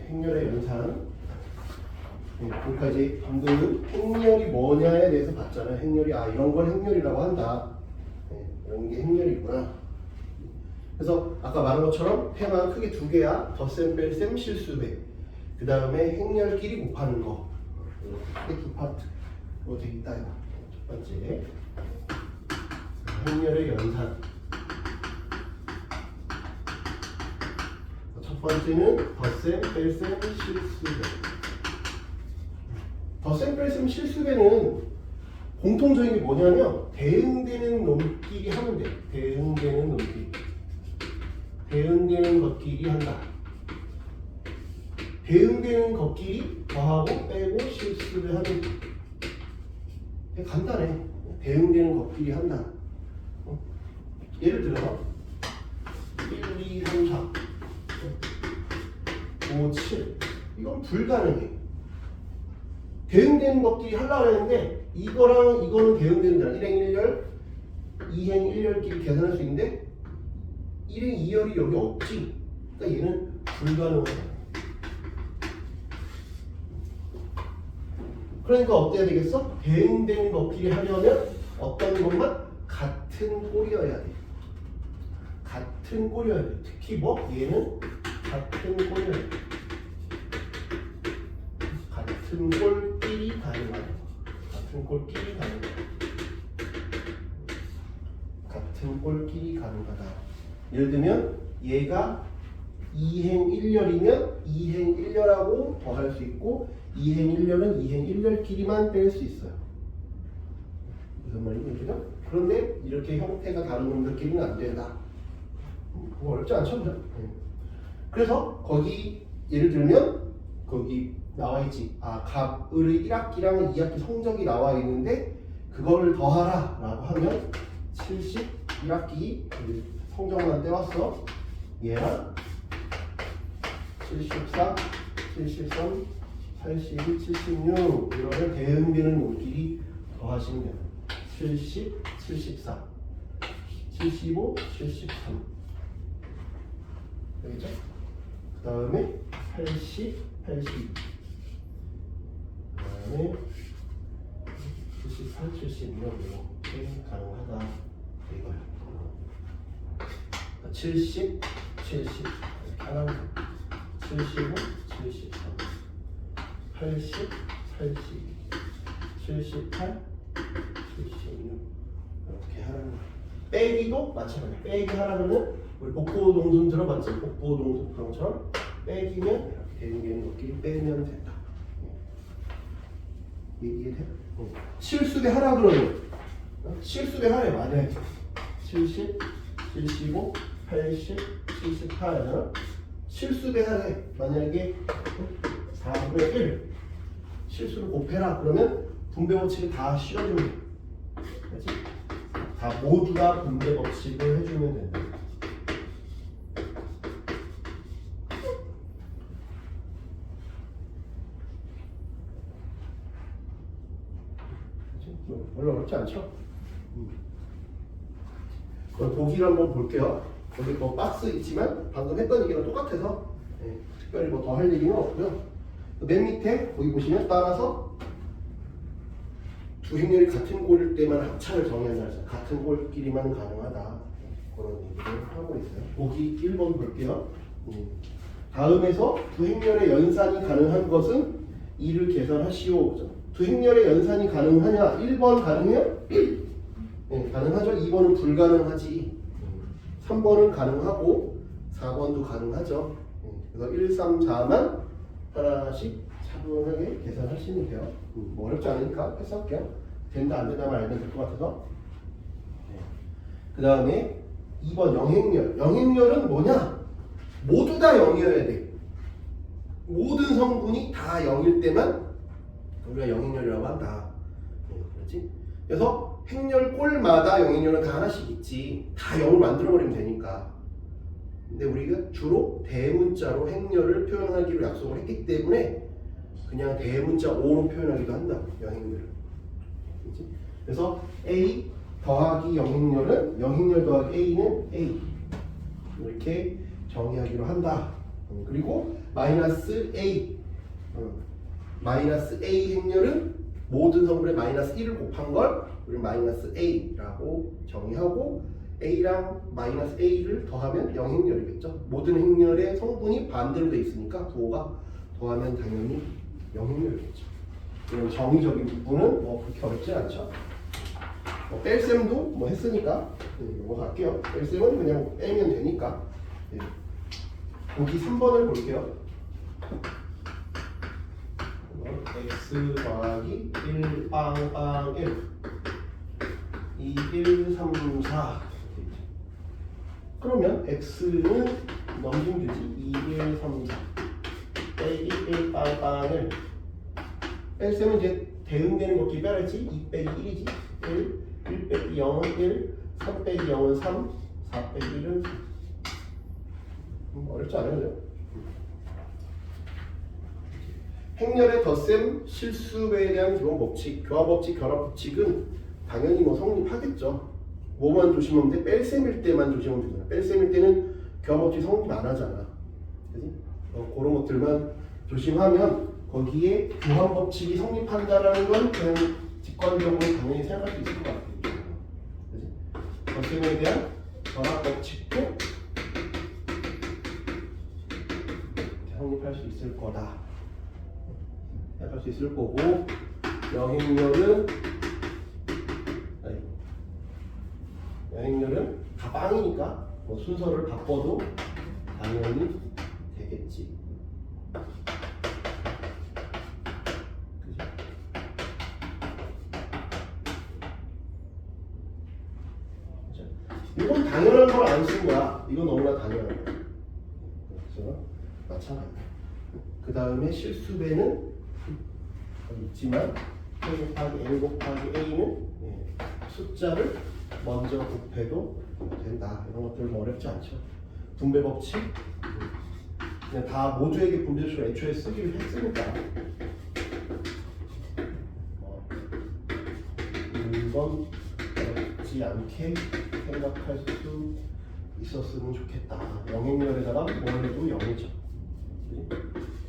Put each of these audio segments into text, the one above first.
행렬의 연산. 그러니까 이제 방금 행렬이 뭐냐에 대해서 봤잖아요. 행렬이 이런 걸 행렬이라고 한다. 이런 게 행렬이구나. 그래서 아까 말한 것처럼 테마가 크게 두 개야. 덧셈, 뺄셈, 실수배. 그 다음에 행렬끼리 곱하는 거. 이렇게 두 파트로 돼 있다. 첫 번째 행렬의 연산. 첫 번째는 덧셈, 뺄셈, 실수배. 덧셈, 뺄셈, 실수배는 공통적인 게 뭐냐면 대응되는 놈끼리 하면 돼. 대응되는 놈끼리. 대응되는 것끼리 한다. 대응되는 것끼리 더하고 빼고 실수를 하는 거. 되게 간단해. 대응되는 것끼리 한다. 예를 들어 1, 2, 3, 4 5, 7 이건 불가능해. 대응되는 것끼리 하려고 했는데 이거랑 이거는 대응되는 줄 알아. 1행 1열 2행 1열끼리 계산할 수 있는데 1행 2열이 여기 없지. 그러니까 얘는 불가능하다. 그러니까 어때야 되겠어? 대응되는 것끼리 하려면 어떤 것만 같은 꼴이어야 돼. 같은 꼴이어야 돼. 특히 뭐? 얘는 같은 꼴이어야 돼. 같은 꼴끼리 가능하다. 같은 꼴끼리 가능하다. 같은 꼴끼리 가능하다. 예를 들면 얘가 2행 1열이면 2행 1열하고 더할 수 있고 2행 1열은 2행 1열끼리만 뺄 수 있어요. 무슨 말인지 그죠? 그런데 이렇게 형태가 다른 놈들끼리는 안 된다. 그거 어렵지 않죠? 그죠? 그래서 거기 예를 들면 거기 나와 있지. 갑을의 1학기랑 2학기 성적이 나와 있는데 그거를 더하라 라고 하면 71학기 성적만 떼왔어. 얘랑 74, 73, 82, 76 이러면 대응되는 놈끼리 더하시면 돼요. 70, 74, 75, 73 알겠죠? 그 다음에 80, 82 그 다음에 78, 76 이렇게 가능하다 이거야. 70, 70 이렇게 하나 75, 73 80, 82 78, 76 이렇게 하는 거야. 빼기도 마찬가지야. 빼기 하라면 우리 복부동순 들어봤지? 복부동순 그런 것처럼 빼기면 이렇게 대응되는 것끼리 빼면 된다. 이해돼? 실수배 하라 그러면 실수배 하래 맞아야지. 70, 75, 80, 78 실수배 하래. 만약에 4분의 1 실수를 곱해라 그러면 분배 법칙을 다 씌워주면 돼. 그렇지? 다 모두 다 분배 법칙을 해주면 된다. 별로 어렵지 않죠? 그럼 보기를 한번 볼게요. 여기 뭐 박스 있지만 방금 했던 얘기랑 똑같아서 특별히 뭐 더 할 얘기는 없고요. 맨 밑에 거기 보시면 따라서 두 행렬이 같은 꼴일 때만 합차를 정의한다. 같은 꼴끼리만 가능하다. 그런 얘기를 하고 있어요. 보기 1번 볼게요. 다음에서 두 행렬의 연산이 가능한 것은 이를 계산하시오. 두 행렬의 연산이 가능하냐? 1번 가능해요? 네, 가능하죠. 2번은 불가능하지. 3번은 가능하고 4번도 가능하죠. 그래서 1, 3, 4만 하나씩 차분하게 계산하시면 돼요. 뭐 어렵지 않으니까 패스할게요. 된다 안 된다만 알면 될 것 같아서. 그 다음에 2번 영행렬. 영행렬은 뭐냐? 모두 다 0이어야 돼. 모든 성분이 다 0일 때만 우리가 영행렬이라고 한다. 그렇지? 그래서 행렬꼴마다 영행렬은 다 하나씩 있지. 다 0을 만들어버리면 되니까. 근데 우리가 주로 대문자로 행렬을 표현하기로 약속을 했기 때문에 그냥 대문자 5로 표현하기도 한다. 영행렬을. 그렇지? 그래서 A 더하기 영행렬은 영행렬 더하기 A는 A 이렇게 정의하기로 한다. 그리고 마이너스 A 마이너스 A 행렬은 모든 성분의 마이너스 1을 곱한 걸 우리 마이너스 A라고 정의하고 A랑 마이너스 A를 더하면 0행렬이겠죠. 모든 행렬의 성분이 반대로 돼 있으니까 부호가 더하면 당연히 0행렬이겠죠. 이런 정의적인 부분은 뭐 그렇게 어렵지 않죠. 뺄셈도 뭐 했으니까 이거 갈게요. 뺄셈은 그냥 빼면 되니까. 보기 3번을 볼게요. x 더하기 1 빵빵 1 2 1 3 4 그러면 x는 넘기면 되지. 2 1 3 4 빼기 1 빵빵을 뺄셈은 이제 대응되는 거 빼야지. 2 빼기 1이지. 1 빼기 0은 1 3 빼기 0은 3 4 빼기 1은 3 어렵지 않아요. 행렬의 덧셈 실수에 대한 기본 법칙, 교합 법칙, 결합 법칙은 당연히 뭐 성립하겠죠. 뭐만 조심하면 돼? 뺄셈일 때만 조심하면 되잖아. 뺄셈일 때는 교합 법칙 성립 안 하잖아. 그지? 그런 것들만 조심하면 거기에 교합 법칙이 성립한다라는 건 그냥 직관적으로 당연히 생각할 수 있을 것 같아요. 그지? 덧셈에 대한 결합 법칙도 성립할 수 있을 거다. 할 수 있을 거고 여행렬은 다 빵이니까 뭐 순서를 바꿔도 당연히 되겠지. 그치? 이건 당연한 걸 안 쓴 거야. 이건 너무나 당연한 거야. 그래서 마찬가지. 그 다음에 실수배는 있지만 K 곱하기 L 곱하기 A는 숫자를 먼저 곱해도 된다. 이런 것들 뭐 어렵지 않죠. 분배 법칙 그냥 다 모두에게 분배조치를 애초에 쓰기로 했으니까 이건 어렵지 않게 생각할 수 있었으면 좋겠다. 영행렬에다가 뭘 해도 0이죠.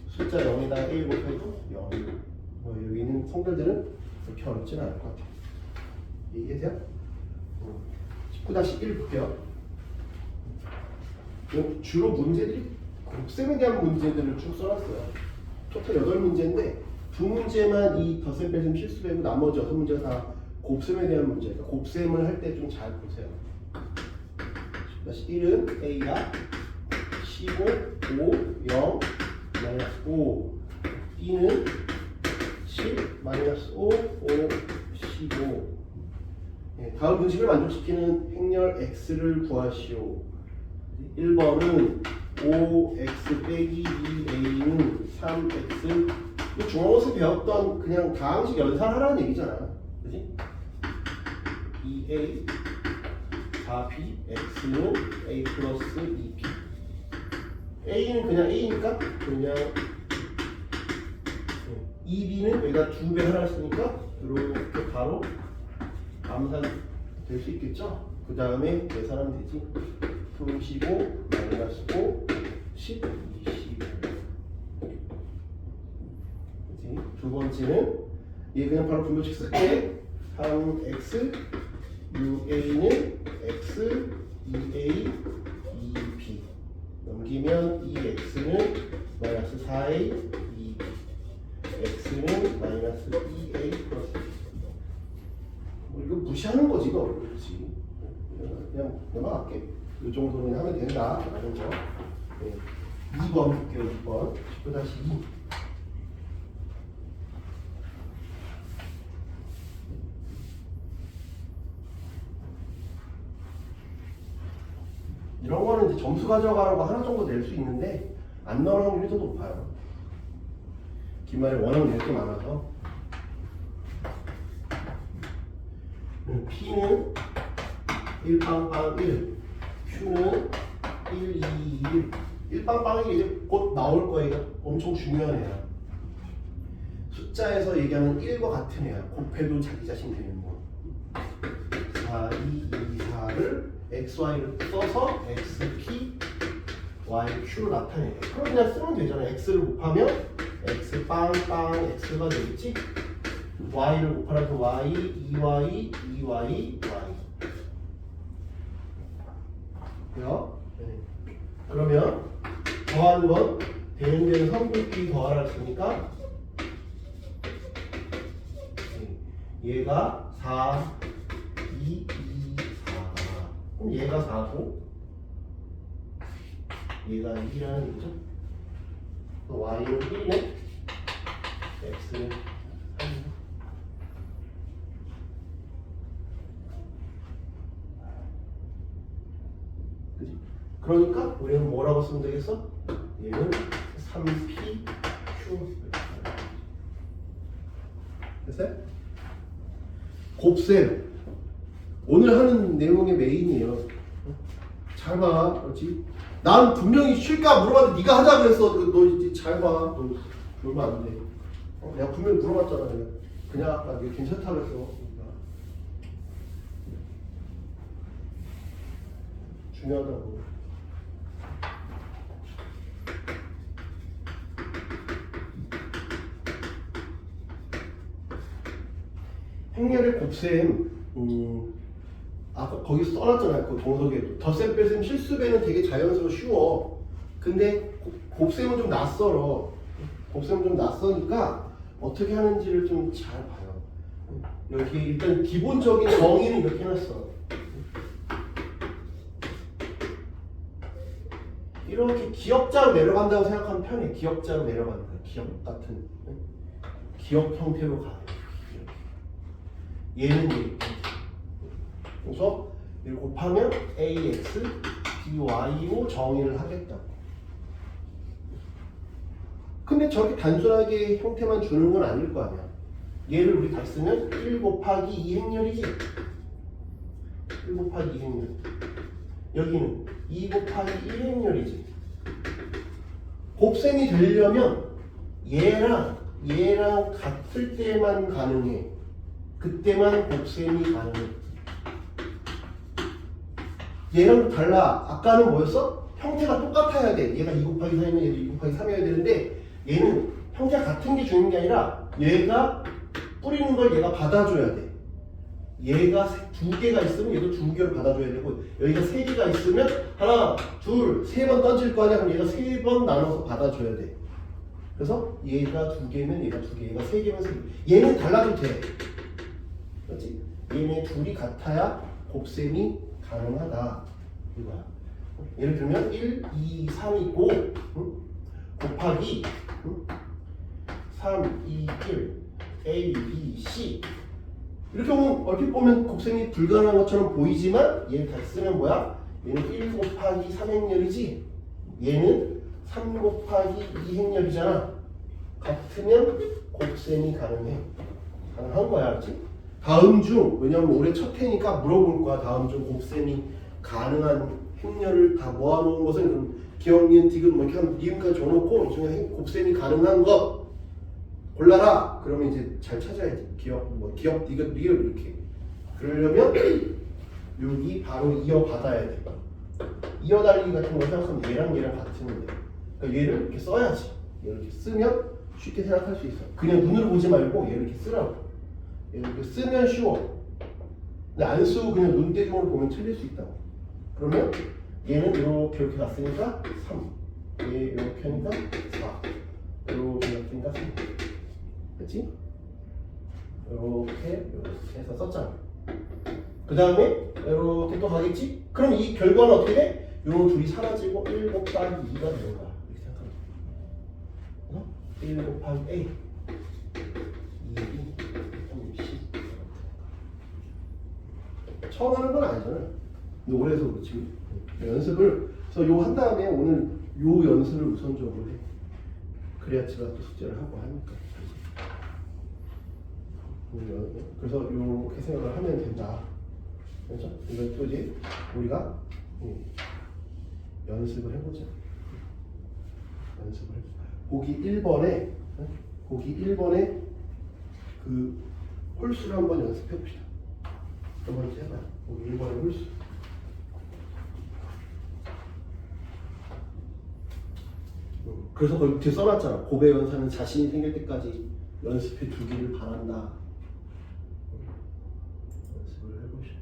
숫자 0에다가 A 곱해도 0. 여기 있는 성별들은 그렇게 어렵지는 않을 것 같아요. 이해돼요? 19-1 볼게요. 주로 문제들이 곱셈에 대한 문제들을 쭉 써놨어요. 토탈 8문제인데 2문제만 이 덧셈 뺄셈 실수배고 나머지 6문제가 다 곱셈에 대한 문제예요. 곱셈을 할 때 좀 잘 보세요. 19-1은 A가 15, 5, 0, 마이너스 5 B는 10, 마이너스 5, 5, 15 다음 분식을 만족시키는 행렬 X를 구하시오. 1번은 5X 빼기 2A는 3X 중앙고에서 배웠던 그냥 다항식 연산하라는 얘기잖아. 그지? 2A 4B X는 A 플러스 2B A는 그냥 A니까 그냥 2B는 여기다 2배 하나 했으니까 이렇게 바로 암산될 수 있겠죠? 그 다음에 계산하면 되지. 15 마이너스 5 10 25 그치? 두 번째는 얘 그냥 바로 분배식 쓸게. 3x 6a는 x 2a 2b 넘기면 2x는 마이너스 4a 2b x는 마이너스 2a 플러스 이거 무시하는 거지 이거. 그렇지. 그냥 넘어갈게. 이 정도는 하면 된다. 라는 거. 2번 볼게요. 2번 19-2 이런 거는 이제 점수 가져가라고 하나 정도 낼 수 있는데 안 나올 확률이 더 높아요. 기말에 워낙 낼 게 많아서. P는 1빵빵 1, Q는 1, 2, 1. 1빵빵이 이제 곧 나올 거예요. 엄청 중요한 애야. 숫자에서 얘기하는 1과 같은 애야. 곱해도 자기 자신 되는 거. 4, 2, 2, 4를 XY를 써서 XP yq로 나타내요. 그럼 그냥 쓰면 되잖아요. x를 곱하면 x 빵빵 x가 되겠지? y를 곱하면 y, 2y, 2y, y. 그래요? 네. 그러면 더하는 건 대응되는 성분끼리 더하라 했으니까 얘가 4, 2, 2, 4. 그럼 얘가 4고 얘가 2라는 얘기죠. y는 1이네. x는 3이네. 그치? 그러니까 우리는 뭐라고 쓰면 되겠어? 얘는 3pq. 됐어요? 곱셈. 오늘 하는 내용의 메인이에요. 잘 봐. 그렇지? 난 분명히 쉴까 물어봤는데 네가 하자 그랬어. 너 이제 잘 봐. 너 놀면 안 돼. 내가 분명히 물어봤잖아. 그냥 아까 네가 괜찮다 그랬어. 중요하다고. 행렬의 곱셈, 아까 거기 써놨잖아요. 그 동석에 덧셈 뺄셈 실수배는 되게 자연스러워 쉬워. 근데 곱셈은 좀 낯설어. 곱셈은 좀 낯서니까 어떻게 하는지를 좀 잘 봐요. 여기 일단 기본적인 정의는 이렇게 해놨어. 이렇게 기역자로 내려간다고 생각하면 편해. 기역자로 내려가는 거야. 기역 같은 기역 형태로 가. 얘는 이렇게. 그래서 이걸 곱하면 ax, by로 정의를 하겠다. 근데 저렇게 단순하게 형태만 주는 건 아닐 거 아니야. 얘를 우리 다 쓰면 1 곱하기 2 행렬이지. 1 곱하기 2 행렬. 여기는 2 곱하기 1 행렬이지. 곱셈이 되려면 얘랑 같을 때만 가능해. 그때만 곱셈이 가능해. 얘랑 달라. 아까는 뭐였어? 형태가 똑같아야 돼. 얘가 2 곱하기 3이면 얘도 2 곱하기 3이어야 되는데 얘는 형태가 같은 게 중요한 게 아니라 얘가 뿌리는 걸 얘가 받아줘야 돼. 얘가 두 개가 있으면 얘도 두 개를 받아줘야 되고 여기가 세 개가 있으면 하나, 둘, 세 번 던질 거 아니야. 그럼 얘가 세 번 나눠서 받아줘야 돼. 그래서 얘가 두 개면 얘가 두 개, 얘가 세 개면 세 개. 얘는 달라도 돼. 그렇지? 얘네 둘이 같아야 곱셈이 가능하다. 이거야. 예를 들면 1, 2, 3 있고 곱하기 3, 2, 1 A, B, C 이렇게 보면 얼핏 보면 곱셈이 불가능한 것처럼 보이지만 얘를 다시 쓰면 뭐야? 얘는 1 곱하기 3행렬이지 얘는 3 곱하기 2행렬이잖아. 같으면 곱셈이 가능해. 가능한 거야. 알지? 다음 중, 왜냐면 올해 첫 해니까 물어볼 거야. 다음 중 곱셈이 가능한 행렬을 다 모아놓은 것은 기억, 니은, 디귿 뭐 이렇게 한 니은까지 줘놓고 이 중에 곱셈이 가능한 것 골라라. 그러면 이제 잘 찾아야지. 기억, 뭐 기억, 디귿, 리을 이렇게. 그러려면 여기 바로 이어받아야 돼. 이어달리기 같은 거 생각하면 얘랑 같으면 돼. 그러니까 얘를 이렇게 써야지. 얘를 이렇게 쓰면 쉽게 생각할 수 있어. 그냥 눈으로 보지 말고 얘를 이렇게 쓰라고. 이렇게 쓰면 쉬워. 근데 안 쓰고 그냥 눈대중으로 보면 틀릴 수 있다고. 그러면 얘는 이렇게 갔으니까 3. 얘 이렇게 하니까 4. 이렇게 갔으니까 3. 그치? 이렇게 해서 썼잖아. 그 다음에 이렇게 또 가겠지? 그럼 이 결과는 어떻게 돼? 요 둘이 사라지고 1 곱하기 2가 되는 거야. 이렇게 생각하면. 1 곱하기 A. 2, 3, C. 처음 하는 건 아니잖아. 근데 올해서 그렇지. 연습을, 그래서 요 한 다음에 오늘 요 연습을 우선적으로 해. 그래야 제가 또 숙제를 하고 하니까. 그래서 이렇게 생각을 하면 된다. 그렇죠? 이걸 또 이제 우리가 연습을 해보자. 연습을 해보자. 보기 1번에 그 홀수를 한번 연습해 봅시다. 한번 해봐요. 보기 1번의 홀수. 그래서 거기 뒤에 써놨잖아. 고배 연산은 자신이 생길 때까지 연습해 두기를 바란다. 연습을 해보시오.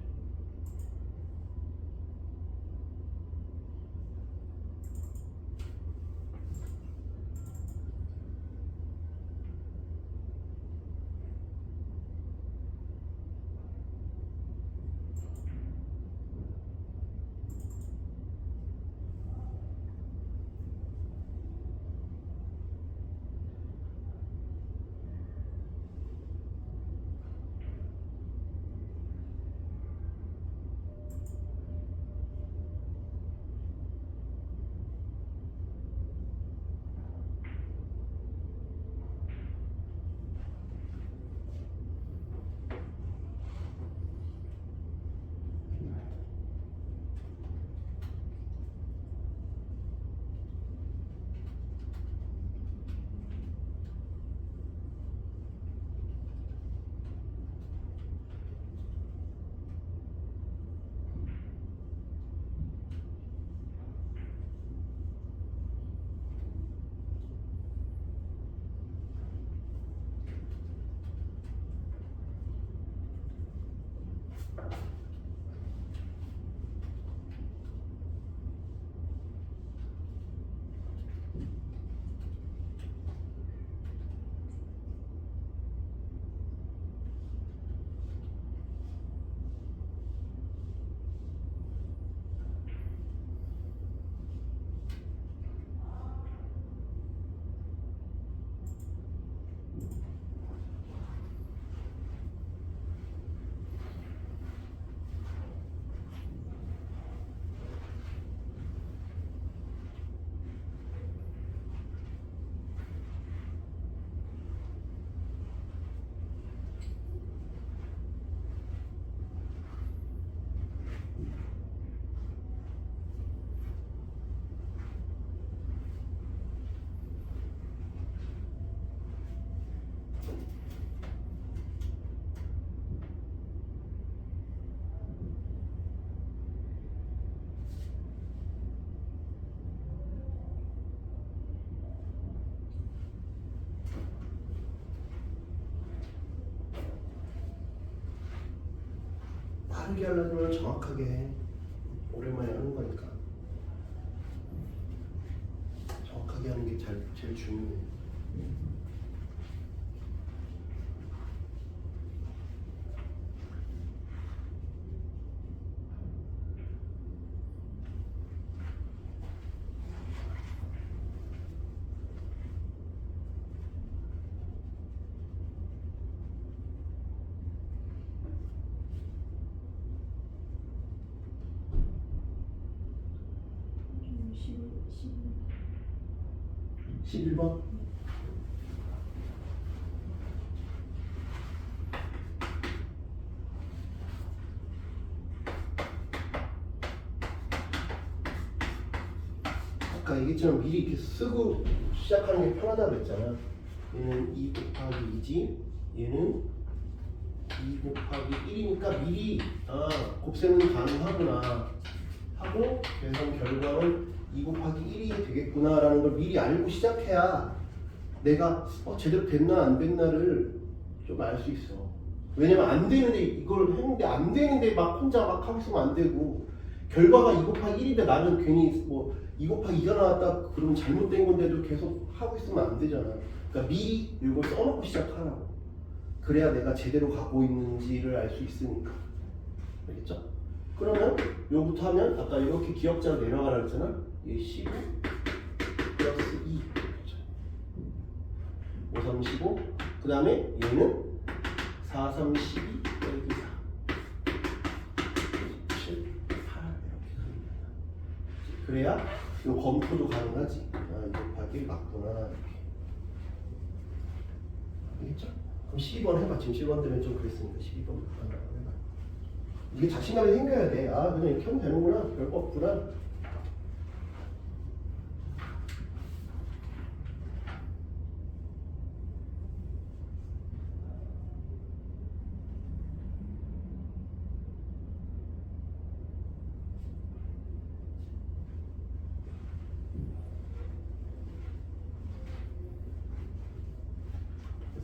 빠르게 하려면 정확하게 해. 오랜만에 하는 거니까 정확하게 하는 게 제일 중요해. 십 11번? 아까 얘기했지만 미리 이렇게 쓰고 시작하는 게 편하다고 그랬잖아. 얘는 2 곱하기 2지, 얘는 2 곱하기 1이니까 미리 곱셈은 가능하구나 하고 계산 결과는 2 곱하기 1이 되겠구나 라는 걸 미리 알고 시작해야 내가 제대로 됐나 안 됐나를 좀 알 수 있어. 왜냐면 안 되는데 이걸 했는데 안 되는데 막 혼자 막 하고 있으면 안 되고, 결과가 2 곱하기 1인데 나는 괜히 2 곱하기 2가 나왔다 그러면 잘못된 건데도 계속 하고 있으면 안 되잖아. 그러니까 미리 이걸 써놓고 시작하라고. 그래야 내가 제대로 가고 있는지를 알 수 있으니까. 알겠죠? 그러면 요부터 하면 아까 이렇게 기억자로 내려가라 했잖아. 얘 15 플러스 2 5, 3, 15. 그 다음에 얘는 4, 3, 12 빼기 4 7, 8 이렇게 가는 거야. 그래야 요 검토도 가능하지. 이 곱하기 맞구나 이렇게. 알겠죠? 그럼 12번 해봐. 지금 12번 때문에 좀 그랬으니까 12번 해봐. 이게 자신감이 생겨야 돼. 그냥 이렇게 하면 되는구나. 별거 없구나.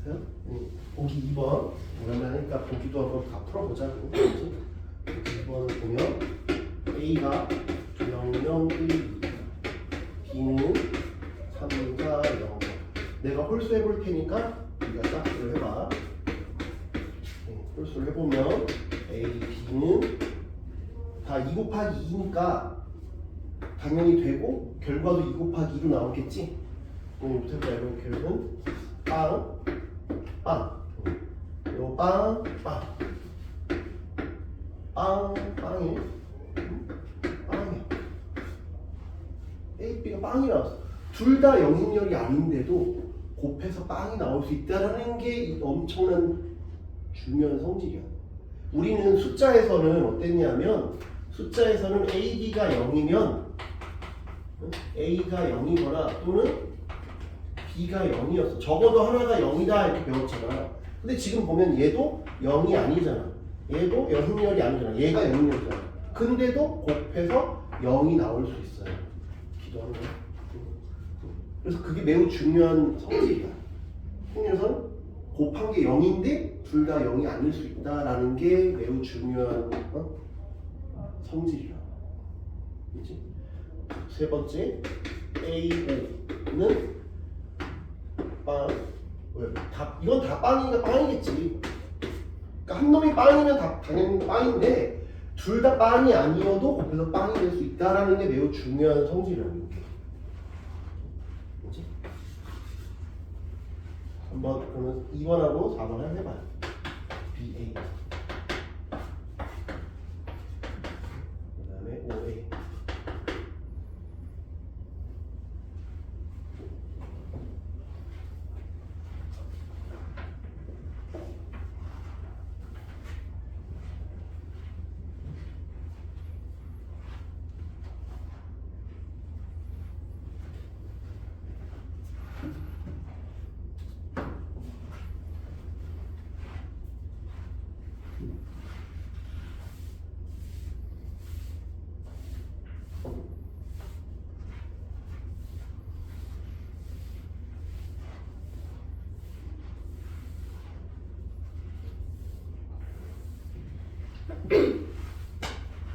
됐어요? 보기 2번 오랜만이니까 보기도 한번 다 풀어보자고. 그렇지? 2번을 보면 A가 0, 0, 1, B는 3가 0. 내가 홀수 해볼 테니까 네가 짝수를 해봐. 홀수를 해보면 A, B는 다 2 곱하기 2니까 당연히 되고 결과도 2 곱하기 2로 나오겠지? 이부터 이렇게는 빵, 빵, 요 빵, 빵, 빵, 빵이 빵이야. A, B가 빵이 나왔어. 둘 다 영인열이 아닌데도 곱해서 빵이 나올 수 있다는 게 엄청난 중요한 성질이야. 우리는 숫자에서는 어땠냐면 숫자에서는 A, B가 0이면 A가 0이거나 또는 B가 0이었어. 적어도 하나가 0이다 이렇게 배웠잖아. 근데 지금 보면 얘도 0이 아니잖아. 얘도 영인열이 아니잖아. 얘가 영인열이잖아. 근데도 곱해서 0이 나올 수 있어요. 기도하는 거야. 그래서 그게 매우 중요한 성질이야. 행렬선 곱한 게 0인데 둘 다 0이 아닐 수 있다라는 게 매우 중요한 성질이야. 그렇지? 세 번째 A5는 빵. 왜? 이건 다 빵이니까 빵이겠지. 그러니까 한 놈이 빵이면 다 당연히 빵인데 둘 다 빵이 아니어도 곱해서 빵이 될 수 있다라는 게 매우 중요한 성질이라는 게. 그렇지? 한번 그러면 2번하고 4번을 해봐요. BA 그 다음에 OA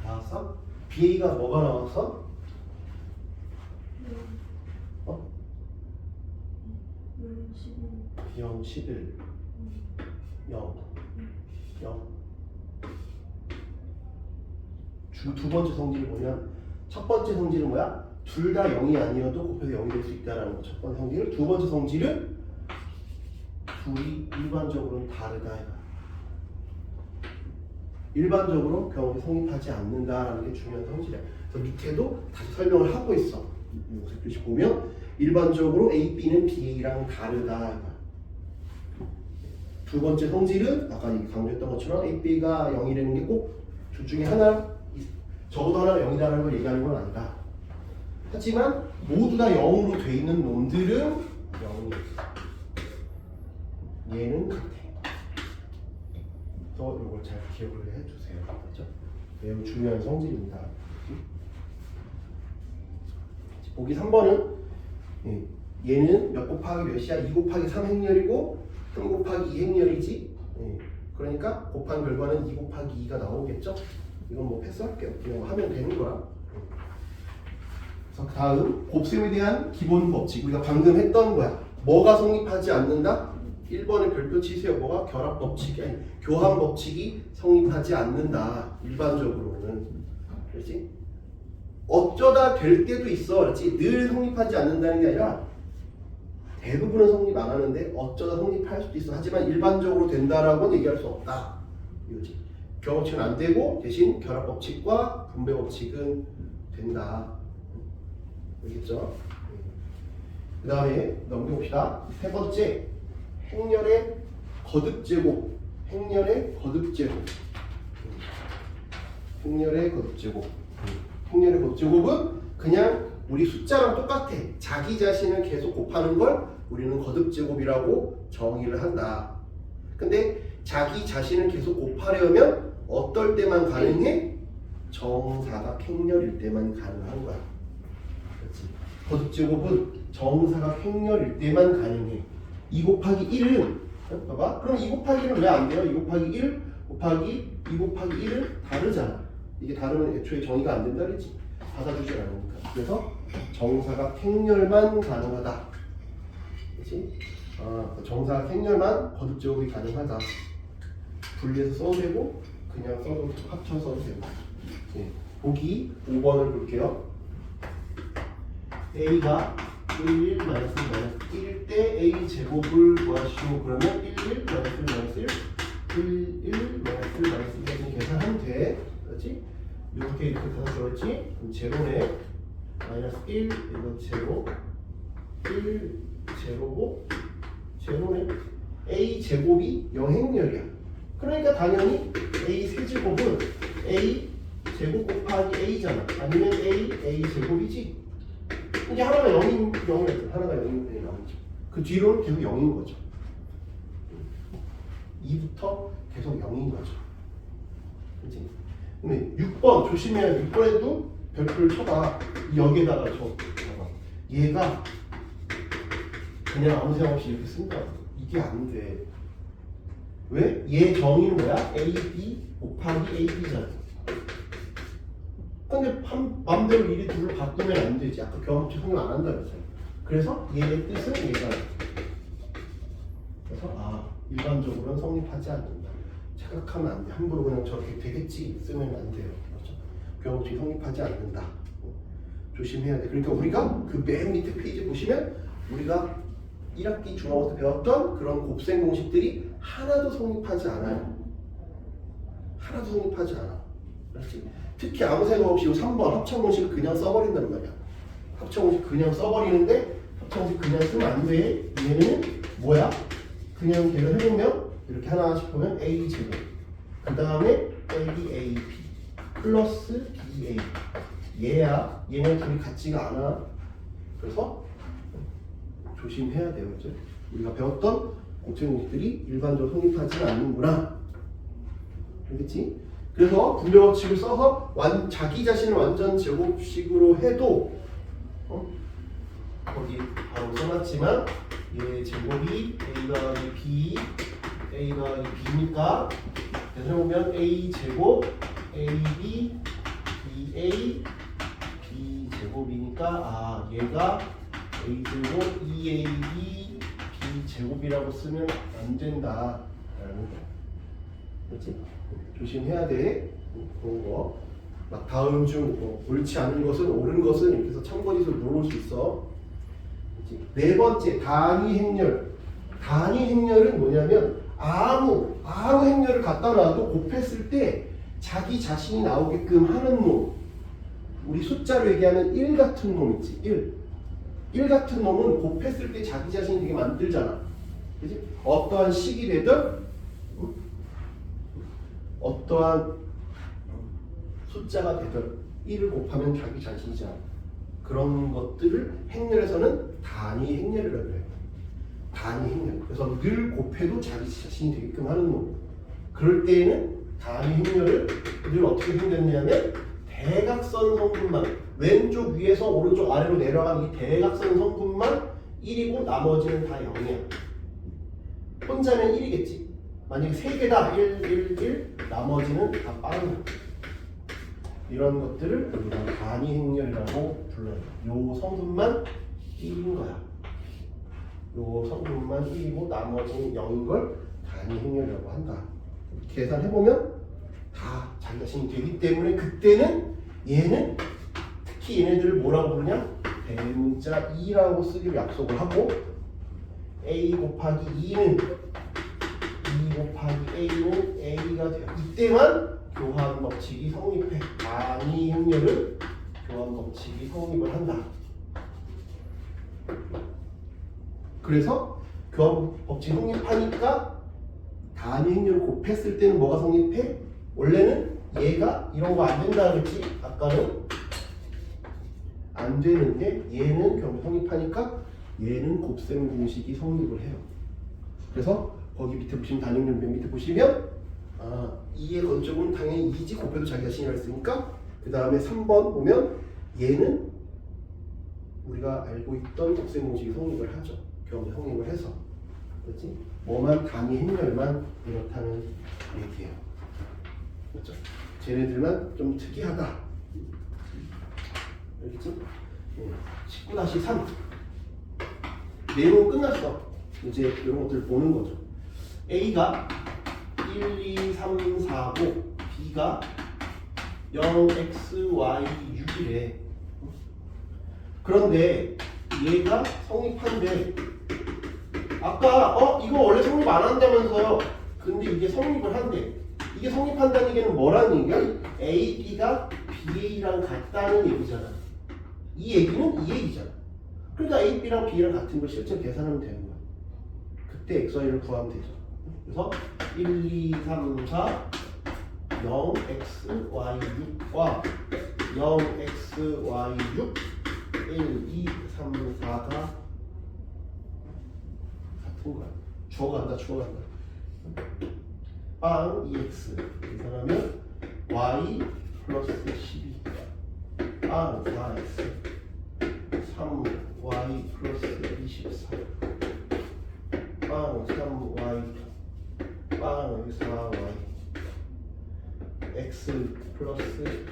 나왔어? BA가 뭐가 나왔어? 0, 11 0 0 두 번째 성질을 보면 첫 번째 성질은 뭐야? 둘 다 0이 아니어도 곱해서 0이 될 수 있다는 거 첫 번째 성질. 두 번째 성질은 둘이 일반적으로는 다르다. 일반적으로 경험이 성립하지 않는다라는 게 중요한 성질이야. 그래서 밑에도 다시 설명을 하고 있어. 요새 표시 보면 일반적으로 A, B는 BA랑 다르다. 두 번째 성질은 아까 강조했던 것처럼 A, B가 0이라는 게 꼭 둘 중에 하나, 적어도 하나가 0이라는 걸 얘기하는 건 아니다. 하지만 모두 다 0으로 돼 있는 놈들은 0이 얘는 같아. 또 이걸 잘 기억을 해주세요. 그렇죠? 매우 중요한 성질입니다. 보기 3번은 얘는 몇 곱하기 몇이야? 2 곱하기 3 행렬이고 3 곱하기 2 행렬이지. 그러니까 곱한 결과는 2 곱하기 2가 나오겠죠? 이건 뭐 패스할게요. 그냥 하면 되는 거야. 그래서 다음 곱셈에 대한 기본 법칙. 우리가 방금 했던 거야. 뭐가 성립하지 않는다? 1번에 별표 치세요. 뭐가? 결합 법칙이 아니 교환 법칙이 성립하지 않는다. 일반적으로는. 그렇지? 어쩌다 될 때도 있어. 그렇지? 늘 성립하지 않는다는 게 아니라 대부분은 성립 안 하는데 어쩌다 성립할 수도 있어. 하지만 일반적으로 된다라고는 얘기할 수 없다. 이거지. 교환 법칙은 안 되고 대신 결합 법칙과 분배 법칙은 된다. 알겠죠? 그 다음에 넘겨봅시다. 세 번째, 행렬의 거듭제곱. 행렬의 거듭제곱. 행렬의 거듭제곱. 행렬의 거듭제곱은 그냥 우리 숫자랑 똑같아. 자기 자신을 계속 곱하는 걸 우리는 거듭제곱이라고 정의를 한다. 근데 자기 자신을 계속 곱하려면 어떨 때만 가능해? 정사각 행렬일 때만 가능한 거야. 그렇지? 거듭제곱은 정사각 행렬일 때만 가능해. 2 곱하기 1은 봐봐. 그럼 2 곱하기 1은 왜 안 돼요? 2 곱하기 1 곱하기 2 곱하기 1은 다르잖아. 이게 다르면 애초에 정의가 안 된다 그랬지. 받아주지 않으니까. 그래서 정사각 행렬만 가능하다. 그렇지? 그 정사각 행렬만 거듭 제곱이 가능하다. 분리해서 써도 되고 그냥 써도 합쳐서 써도 되고. 네. 보기 5번을 볼게요. A가 1, 1, 마이너스 1 때 A 제곱을 구하시오. 그러면 1, 1, 마이너스 1, 1, 마이너스 1 계산하면 돼. 그렇지? 이렇게 계산 들었지? 그럼 제로네. 마이너스 1, 이거 제로. 1, 제로고, 제로네. A 제곱이 영행렬이야. 그러니까 당연히 A 세제곱은 A 제곱 곱하기 A잖아. 아니면 A 제곱이지. 이게 하나가 0이었어. 하나가 0이 나오죠. 그 뒤로는 계속 0인 거죠. 2부터 계속 0인 거죠. 그치? 근데 6번 조심해야 6번에도 별표를 쳐봐. 여기에다가 쳐. 얘가 그냥 아무 생각 없이 이렇게 쓴다. 이게 안 돼. 왜? 얘 정의는 뭐야? AB 곱하기 AB잖아. 근데 맘대로 이리 둘을 바꾸면 안 되지. 아까 교합합치 성립 안 한다 그랬잖아. 그래서 얘의 뜻은 얘가. 그래서 일반적으로는 성립하지 않는다. 착각하면 안 돼. 함부로 그냥 저렇게 되겠지 쓰면 안 돼요. 그렇죠? 교합합치 성립하지 않는다. 조심해야 돼. 그러니까 우리가 그 맨 밑에 페이지 보시면 우리가 1학기 중학교 때 배웠던 그런 곱셈 공식들이 하나도 성립하지 않아요. 하나도 성립하지 않아. 그렇지? 특히 아무 생각 없이 3번 합차 공식을 그냥 써버린다는 말이야. 합차 공식 그냥 써버리는데 합차 공식 그냥 쓰면 안 돼. 얘는 뭐야? 그냥 걔를 해보면 이렇게 하나씩 보면 A 제곱 그 다음에 ABAB 플러스 BA 얘야. 얘는 둘이 같지가 않아. 그래서 조심해야 돼요. 그죠? 우리가 배웠던 곱셈 공식들이 일반적으로 성립하지는 않는구나. 알겠지? 그래서 분배법칙을 써서 자기 자신을 완전 제곱식으로 해도 거기 바로 써놨지만 얘 제곱이 A 더하기 B, A 더하기 B니까 그래서 보면 A 제곱, AB, BA, B 제곱이니까 얘가 A 제곱, 2AB, B 제곱이라고 쓰면 안 된다. 라는 거. 그렇지? 조심해야 돼. 그런 거. 막 다음 중 옳지 않은 것은 옳은 것은 이렇게 해서 참고지수를 물어볼 수 있어. 그렇지? 네 번째 단위 행렬. 단위 행렬은 뭐냐면 아무 행렬을 갖다 놔도 곱했을 때 자기 자신이 나오게끔 하는 놈. 우리 숫자로 얘기하면 1 같은 놈 있지. 1 같은 놈은 곱했을 때 자기 자신이 되게 만들잖아. 그치? 어떠한 식이 되든 어떠한 숫자가 되든 1을 곱하면 자기 자신이잖아. 그런 것들을 행렬에서는 단위 행렬이라고 해요. 단위 행렬. 그래서 늘 곱해도 자기 자신이 되게끔 하는 놈. 그럴 때에는 단위 행렬을 늘 어떻게 생겼냐면 대각선 성분만 왼쪽 위에서 오른쪽 아래로 내려가는 이 대각선 성분만 1이고 나머지는 다 0이야. 혼자면 1이겠지. 만약에 3개다 1, 1, 나머지는 다 빵이야. 이런 것들을 우리가 단위 행렬이라고 불러요. 요 성분만 1인 거야. 요 성분만 1이고 나머지는 0인 걸 단위 행렬이라고 한다. 계산해보면 다 자기 자신이 되기 때문에 그때는 얘는 특히 얘네들을 뭐라고 부르냐? 대문자 2라고 쓰기로 약속을 하고 A 곱하기 2는 2 곱하기 A로 A가 돼요. 이때만 교환 법칙이 성립해. 단위 행렬은 교환 법칙이 성립을 한다. 그래서 교환 법칙이 성립하니까 단위 행렬을 곱했을 때는 뭐가 성립해? 원래는 얘가 이런 거 안 된다 그랬지? 아까는 안 되는데 얘는 경우 성립하니까 얘는 곱셈 공식이 성립을 해요. 그래서 거기 밑에 보시면 단위행렬 맨 밑에 보시면 2의 건적은 당연히 2지 곱해도 자기 자신이라 했으니까 그 다음에 3번 보면 얘는 우리가 알고 있던 곱셈 공식이 성립을 하죠. 경우 성립을 해서 그렇지? 뭐만 단위 행렬만 이렇다는 얘기예요. 그렇죠? 쟤네들만 좀 특이하다. 알겠지? 19-3 내용 끝났어. 이제 이런 것들 보는 거죠. A가 1, 2, 3, 4, 5, B가 0, X, Y, 6이래. 그런데 얘가 성립한데 아까 이거 원래 성립 안 한다면서요. 근데 이게 성립을 한대. 이게 성립한다는 얘기는 뭐라는 얘기야? A, B가 B, A랑 같다는 얘기잖아. 이 얘기는 이 얘기잖아. 그러니까 A, B랑 B랑 같은 걸 실제 계산하면 되는 거야. 그때 X, Y를 구하면 되죠. 그래서 1, 2, 3, 4 0, X, Y, 6과 0, X, Y, 6 1, 2, 3, 4가 같은 거야. 주어간다. 빵 2x 계산하면 y 플러스 12 빵 4x 3y 플러스 24 빵 3y 빵 4y x 플러스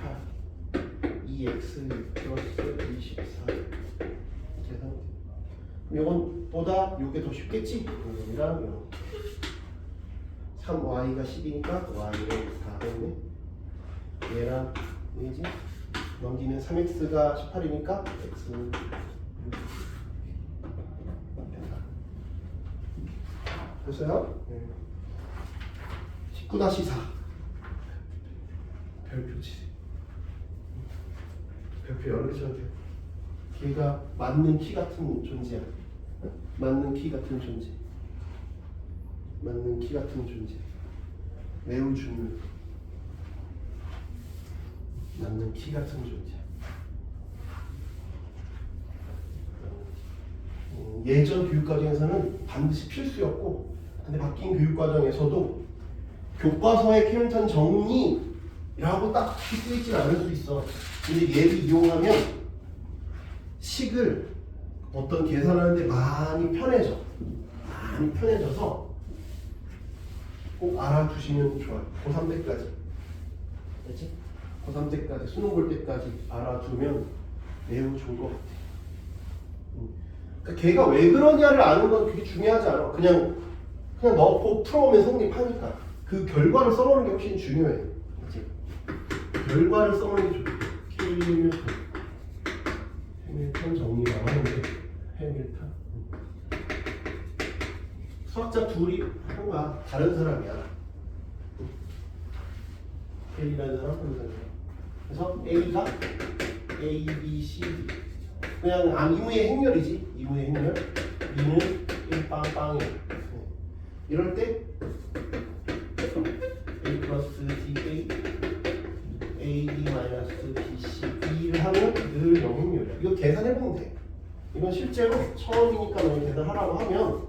8 2x 플러스 24 계산. 이건 보다 이게 더 쉽겠지? 이랑 이런 3y가 10이니까 y는 4됐네. 얘랑 얘지? 넘기면 3x가 18이니까 x는 6. 됐어요? 19-4 별표지. 별표 여러 개 쳐도 돼요. 걔가 맞는 키 같은 존재야. 맞는 키 같은 존재. 맞는 키 같은 존재. 매우 중요해. 맞는 키 같은 존재. 예전 교육과정에서는 반드시 필수였고, 근데 바뀐 교육과정에서도 교과서의 캐릭터 정리라고 딱 쓰이진 않을 수 있어. 근데 얘를 이용하면 식을 어떤 계산하는데 많이 편해져. 많이 편해져서 꼭 알아두시면 좋아요. 고3 때까지. 알지? 고3 때까지, 수능 볼 때까지 알아두면 매우 좋은 것 같아. 그러니까 걔가 왜 그러냐를 아는 건 그게 중요하지 않아. 그냥 넣고 풀어오면 성립하니까. 그 결과를 써놓는 게 훨씬 중요해. 그치? 결과를 써놓는 게 좋아. 해밀턴 정리라고 하는데, 해밀턴. 수학자 둘이 하는 거야. 다른 사람이야. A라는 사람, 다른 사람이야. 그래서 A가 A, B, C, D. 그냥 이무의 행렬이지. 이무의 행렬. B는 1빵빵이야. 이럴 때 A 플러스 DA AD 마이너스 BC B를 하면 늘 영행렬이야. 이거 계산해보면 돼. 이건 실제로 처음이니까 너희 계산하라고 하면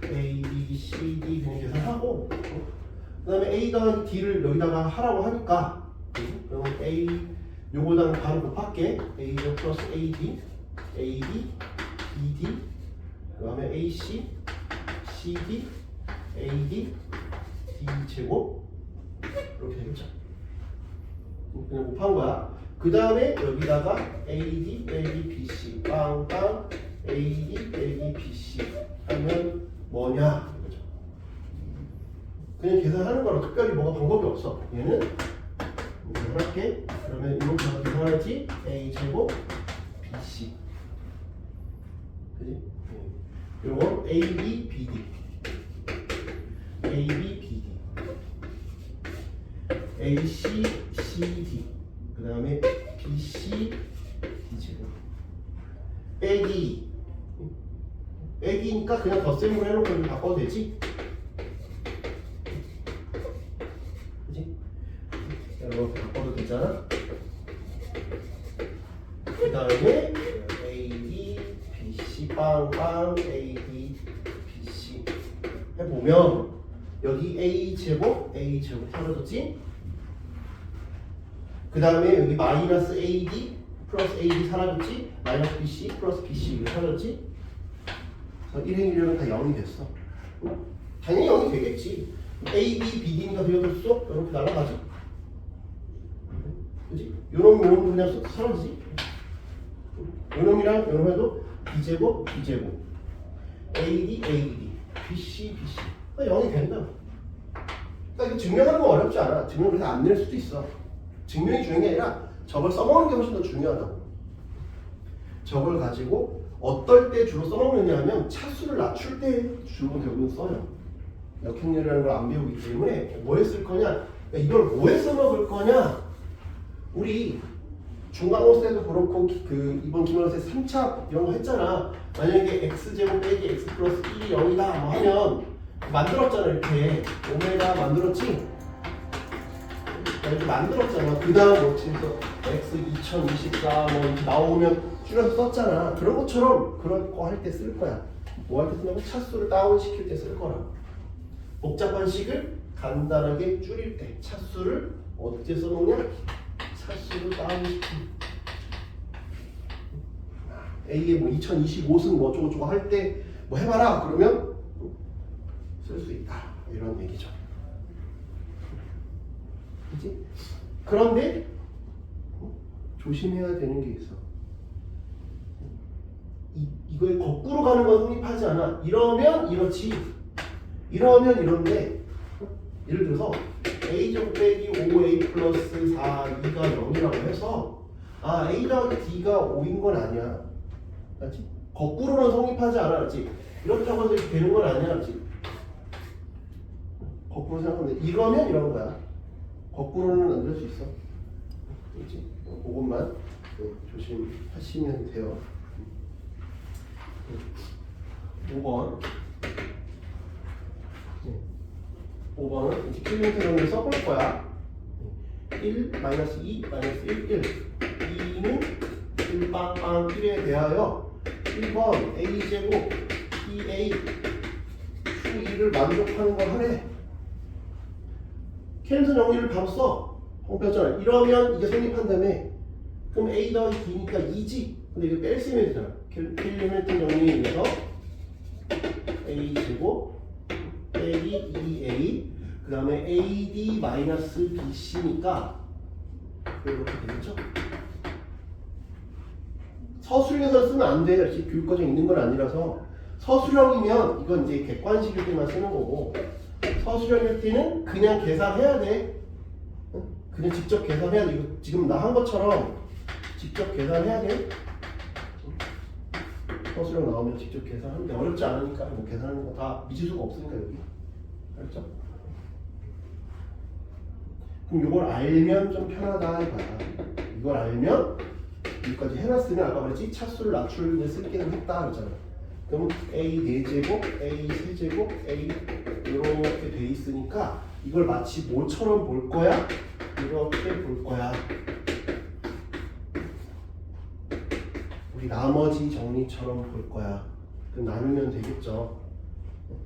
A, B, C, D 그냥 계산하고 그 다음에 A 더하기 D를 여기다가 하라고 하니까 그러면 A 요거랑 바로 곱할게. A 플러스 AD AD BD 그 다음에 AC CD AD D 제곱 이렇게 되겠죠. 그냥 곱한 거야. 그 다음에 여기다가 AD AD BC 빵빵 AD AD BC 하면 뭐냐 이거죠. 그냥 계산하는 거랑 특별히 뭐가 방법이 없어. 얘는 계산할게. 그러면 이렇게 계산하지 A 제곱 BC 그지? 요거 AB BD AB BD AC CD 그 다음에 BC D제곱 빼기니까 그냥 덧셈으로 해놓고 이렇게 바꿔도 되지? 그지? 이렇게 바꿔도 되잖아? 그 다음에 AD BC 빵빵 AD BC 해보면 여기 A제곱 사라졌지? 그 다음에 여기 마이너스 AD 플러스 AD 사라졌지? 마이너스 BC 플러스 BC 이거 사라졌지? 그래서 1행일료는 다 0이 됐어. 당연히 0이 되겠지. A, B, B, D니까 비교될 수 이렇게 날아가지. 그지? 요놈 그냥 쏙 사라지지. 요놈이랑 요놈 해도 B제곱, B제곱, AD, AD, BC, BC. 0이 된다. 그러니까 이거 증명하는 건 어렵지 않아. 증명을 해서 안 낼 수도 있어. 증명이 중요한 게 아니라 저걸 써먹는 게 훨씬 더 중요하다고. 저걸 가지고 어떨 때 주로 써먹느냐 하면 차수를 낮출 때 주로 대부분 써요. 역행렬이라는 걸 안 배우기 때문에 뭐에 쓸 거냐? 그러니까 이걸 뭐에 써먹을 거냐? 우리 중간고사 때도 그렇고 이번 기말고사 3차 이런 거 했잖아. 만약에 x제곱 빼기 x 플러스 1이 0이다 뭐 하면 만들었잖아. 이렇게 오메가 만들었지? 이렇게 만들었잖아. 그 다음 뭐 지금서 x 2024 뭐 이렇게 나오면 줄여서 썼잖아. 그런 것처럼 그런 거 할 때 쓸 거야. 뭐 할 때 쓰냐면 차수를 다운시킬 때 쓸 거라. 복잡한 식을 간단하게 줄일 때 차수를 어떻게 써놓냐? 차수를 다운시키는. A에 뭐 2025승 뭐 어쩌고저쩌고 할 때 뭐 해봐라 그러면 쓸 수 있다 이런 얘기죠. 그치? 그런데 조심해야 되는 게 있어. 이거에 거꾸로 가는 건 성립하지 않아. 이러면 이렇지. 이러면 이런데 예를 들어서 A제곱 빼기 5A 플러스 4E가 0이라고 해서 A 더하기 D가 5인 건 아니야. 맞지? 거꾸로는 성립하지 않아. 맞지? 이렇다고 해서 이렇게 되는 건 아니야. 맞지? 거꾸로 생각하면 돼. 이러면 이런 거야. 거꾸로는 안 될 수 있어. 그렇지? 그것만 조심하시면 돼요. 5번. 5번은 이제 킬링테론을 써볼 거야. 1, 마이너스 2, 마이너스 1, 1. 2는 1 빵빵 1에 대하여 1번 A제곱 EA Q2를 만족하는 걸 하래. 켈슨 정리를 바로 써. 홍표잖아. 이러면 이게 성립한다며. 그럼 A 더하기 D니까 2지. 근데 이거 뺄셈이 되잖아. 켈슨 정리에 의해서 A제곱 빼기 2A 그 다음에 AD 마이너스 BC니까 이렇게 되겠죠? 서술형에서 쓰면 안 돼. 역시 교육과정에 있는 건 아니라서 서술형이면 이건 이제 객관식일 때만 쓰는 거고 서술형일 때는 그냥 계산해야 돼. 그냥 직접 계산해야 돼. 이거 지금 나 한 것처럼 직접 계산해야 돼. 서술형 나오면 직접 계산하면 돼. 어렵지 않으니까 뭐 계산하는 거 다 미지수가 없으니까 여기. 알죠? 그럼 이걸 알면 좀 편하다 해봐요. 이걸 알면 여기까지 해놨으면 아까 말했지 차수를 낮출 때 쓸게는 했다 그랬잖아. 그럼 A 4제곱, A 3제곱, A 이렇게 돼 있으니까 이걸 마치 뭐처럼 볼 거야? 이렇게 볼 거야. 우리 나머지 정리처럼 볼 거야. 그럼 나누면 되겠죠.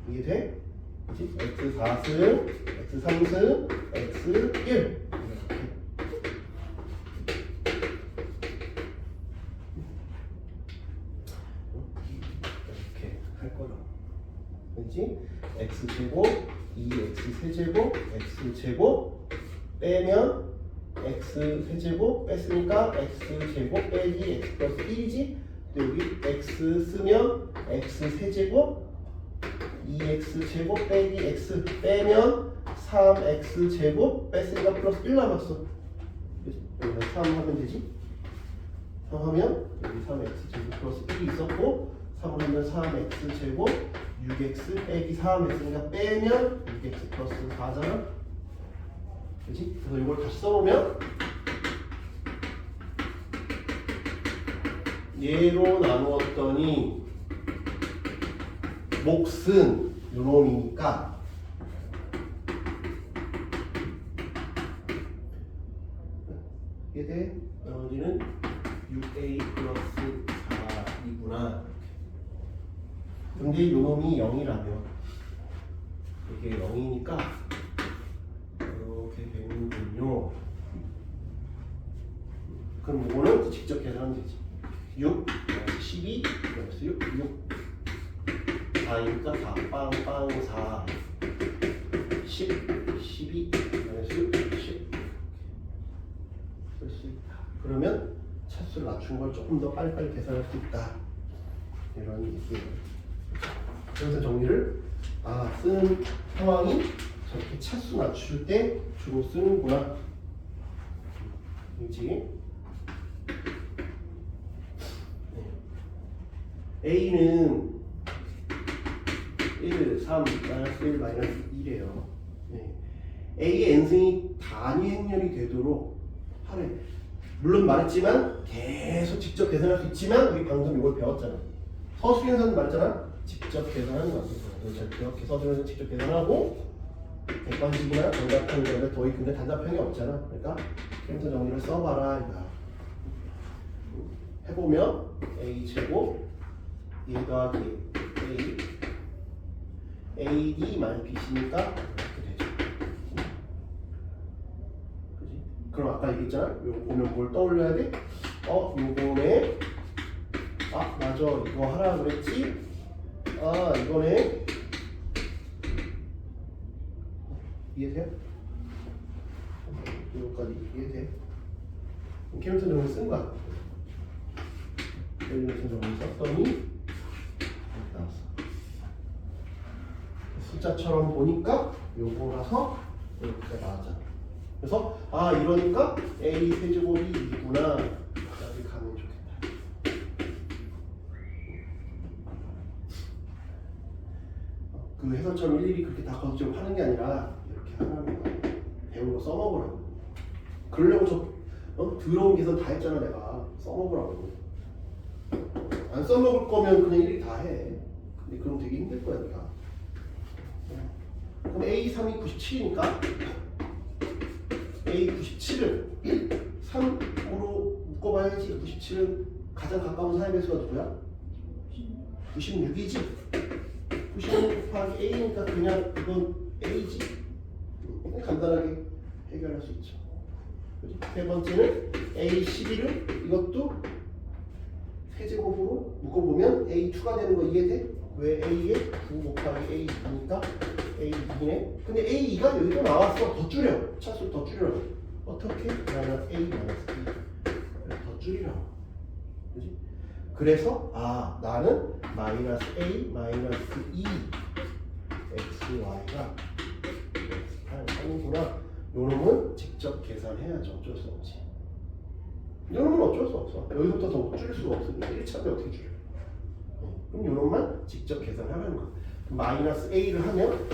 이게 돼? 그치? X 4승, X 3승, X 1 이렇게 할 거야. 그치? X제곱, 2X 세제곱, X제곱 빼면 X 세제곱 뺐으니까 X제곱 빼기 X 플러스 1이지? 여기 X 쓰면 X 세제곱 2x 제곱 빼기 x 빼면 3x 제곱 뺐으니까 플러스 1 남았어. 그치? 여기다 3 하면 되지? 3 하면 여기 3x 제곱 플러스 1이 있었고 3 하면 3x 제곱 6x 빼기 3 했으니까 빼면 6x 플러스 4잖아. 그치? 그래서 이걸 다시 써보면 얘로 나누었더니 몫은 요놈이니까 이게 돼? 나머지는 6a 플러스 4이구나. 근데 요놈이 0이라며 이게 0이니까 이렇게 되는군요. 그럼 이거는 직접 계산하면 되지. 6, 12, 6, 6 4니까 4, 빵빵 4, 10, 12, 마이너스 10. 쓸 수 있다. 그러면 차수를 낮춘 걸 조금 더 빨리빨리 계산할 수 있다. 이런 얘기예요. 그래서 정리를 쓰는 상황이 저렇게 차수 낮출 때 주로 쓰는구나. 그렇지? A는 1, 3, 마이너스 1, 마이너스 1이에요. A의 n승이 단위 행렬이 되도록 하래. 물론 말했지만 계속 직접 계산할 수 있지만 우리 방금 이걸 배웠잖아. 서술에서는 말했잖아. 직접 계산하는 거. 잘 기억해. 서술에서는 직접 계산하고 객관식이나 정답형이 있는데 더이 근데 단답형이 없잖아. 그러니까 그래서 정리를 써봐라 이거야. 해보면 A 제곱 1 더하기 A AD 마이너스 BC니까 이렇게 되죠. 그지? 그럼 아까 얘기했잖아. 이거 보면 뭘 떠올려야 돼? 요거네. 맞아. 이거 하라 그랬지? 이거네. 이해돼요? 이거까지 이해돼? 캐밀턴 정리 쓴 거야. 캐밀턴 정리 썼더니 이렇게 나왔어. 숫자처럼 보니까 요거라서 이렇게 나왔잖아. 그래서 이러니까 A 세제곱이 2구나. 여기 가면 좋겠다. 그 해설처럼 일일이 그렇게 다 거듭적으로 하는 게 아니라 이렇게 하라는 거야. 배운 거 써먹으라고. 그러려고 더러운 계산 다 했잖아. 내가 써먹으라고. 안 써먹을 거면 그냥 일일이 다 해. 근데 그럼 되게 힘들 거야 네가. 그럼 A3이 97이니까 A97을 3으로 묶어봐야지. 97은 가장 가까운 사의 배수가 누구야? 96이지. 96 곱하기 A니까 그냥 이건 A지. 간단하게 해결할 수 있죠. 그치? 세 번째는 A11을 이것도 세제곱으로 묶어보면 A2가 되는 거 이해돼? 왜 A에 9 곱하기 A2니까 A2네. 근데 A2가 여기도 나왔어. 더 줄여. 차수 더 줄여라고. 어떻게? 나는 A 마이너스 2. 더 줄이라고. 그지? 그래서 나는 마이너스 A 마이너스 2 XY가 X8하는구나. 요놈은 직접 계산해야죠. 어쩔 수 없지. 요놈은 어쩔 수 없어. 여기서부터 더 줄일 수가 없으니까 1차인데 어떻게 줄여? 그럼 요놈만 직접 계산하라는 거야. 마이너스 A를 하면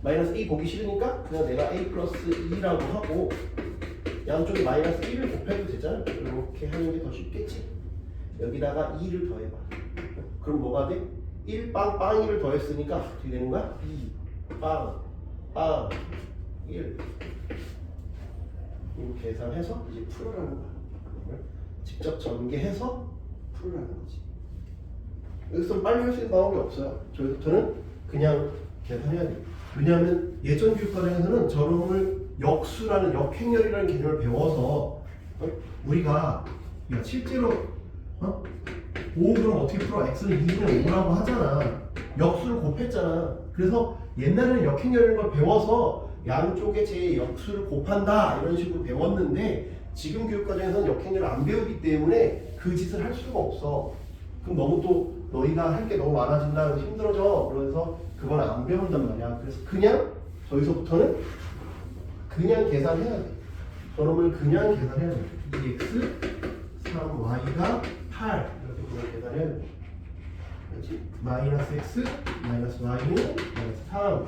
마이너스 A 보기 싫으니까 그냥 내가 A 플러스 2라고 하고 양쪽에 마이너스 1을 곱해도 되잖아. 이렇게 하는 게 더 쉽겠지. 여기다가 2를 더해봐. 그럼 뭐가 돼? 1 빵 빵 1을 더했으니까 어떻게 되는 거야? 2 빵 빵 1 이거 계산해서 이제 풀어라는 거야. 직접 전개해서 풀어라는 거지. 여기서 빨리 할 수 있는 방법이 없어요. 저는 그냥 계산해야 돼. 왜냐하면 예전 교육과정에서는 저놈을 역수라는 역행렬이라는 개념을 배워서 우리가 실제로 5 그럼 어떻게 풀어? x는 2분의 5라고 하잖아. 역수를 곱했잖아. 그래서 옛날에는 역행렬이라는 걸 배워서 양쪽에 제 역수를 곱한다 이런 식으로 배웠는데 지금 교육과정에서는 역행렬을 안 배우기 때문에 그 짓을 할 수가 없어. 그럼 너무 또 너희가 할 게 너무 많아진다 그래서 힘들어져. 그래서 그건 안 배운단 말이야. 그래서 그냥 저기서부터는 그냥 계산해야 돼. 저놈을 그냥 계산해야 돼. 2x 3y가 8 이렇게 그냥 계산해야 돼. 그렇지? 마이너스 x 마이너스 y는 마이너스 3